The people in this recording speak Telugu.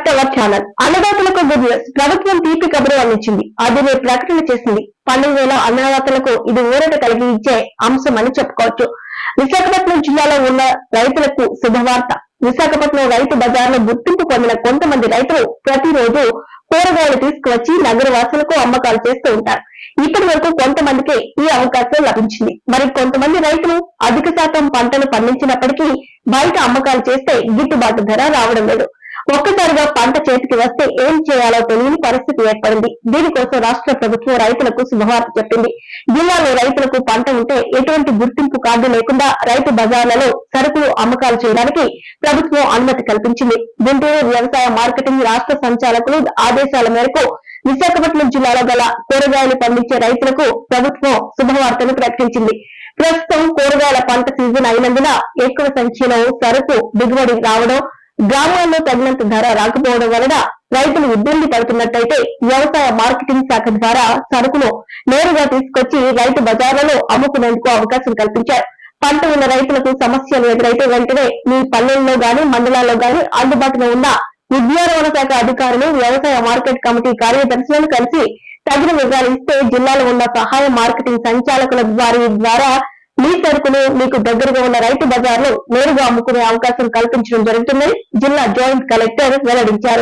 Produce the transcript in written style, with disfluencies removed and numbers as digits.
Subscribe to our channel. అన్నదాతలకు గుడ్ న్యూస్. ప్రభుత్వం తీపి కబురు అందించింది. అది ప్రకటన చేసింది. పండుగ వేళ అన్నదాతలకు ఇది ఊరట కలిగించే అంశం అని చెప్పుకోవచ్చు. విశాఖపట్నం జిల్లాలో ఉన్న రైతులకు శుభవార్త. విశాఖపట్నం రైతు బజార్లో గుర్తింపు పొందిన కొంతమంది రైతులు ప్రతిరోజు కూరగాయలు తీసుకువచ్చి నగర వాసులకు అమ్మకాలు చేస్తూ ఉంటారు. ఇప్పటి వరకు కొంతమందికి ఈ అవకాశం లభించింది. మరి కొంతమంది రైతులు అధిక శాతం పంటలు పండించినప్పటికీ బయట అమ్మకాలు చేస్తే గిట్టుబాటు ధర రావడం లేదు. ఒక్కసారిగా పంట చేతికి వస్తే ఏం చేయాలో తెలియని పరిస్థితి ఏర్పడింది. దీనికోసం రాష్ట్ర ప్రభుత్వం రైతులకు శుభవార్త చెప్పింది. జిల్లాలో రైతులకు పంట ఉంటే ఎటువంటి గుర్తింపు కార్డు లేకుండా రైతు బజార్లలో సరుకులు అమ్మకాలు చేయడానికి ప్రభుత్వం అనుమతి కల్పించింది. గుంటూరు వ్యవసాయ మార్కెటింగ్ రాష్ట్ర సంచాలకులు ఆదేశాల మేరకు విశాఖపట్నం జిల్లాలో గల కూరగాయలు పండించే రైతులకు ప్రభుత్వం శుభవార్తను ప్రకటించింది. ప్రస్తుతం కూరగాయల పంట సీజన్ అయినందున ఎక్కువ సంఖ్యలో సరుకు దిగుబడి రావడం, గ్రామాల్లో తగినంత ధర రాకపోవడం వలన రైతులు ఇబ్బంది పడుతున్నట్టయితే వ్యవసాయ మార్కెటింగ్ శాఖ ద్వారా సరుకును నేరుగా తీసుకొచ్చి రైతు బజార్లలో అమ్ముకునేందుకు అవకాశం కల్పించారు. పంట ఉన్న రైతులకు సమస్యలు ఎదురైతే వెంటనే మీ పల్లెల్లో గాని మండలాల్లో గాని అందుబాటులో ఉన్న ఉద్యానవన శాఖ అధికారులు, వ్యవసాయ మార్కెట్ కమిటీ కార్యదర్శులను కలిసి తగిన వివరాలు ఇస్తే జిల్లాలో ఉన్న సహాయ మార్కెటింగ్ సంచాలకుల వారి ద్వారా మీ సరుకును మీకు దగ్గరగా ఉన్న రైతు బజార్లో నేరుగా అమ్ముకునే అవకాశం కల్పించడం జరుగుతుందని జిల్లా జాయింట్ కలెక్టర్ వెల్లడించారు.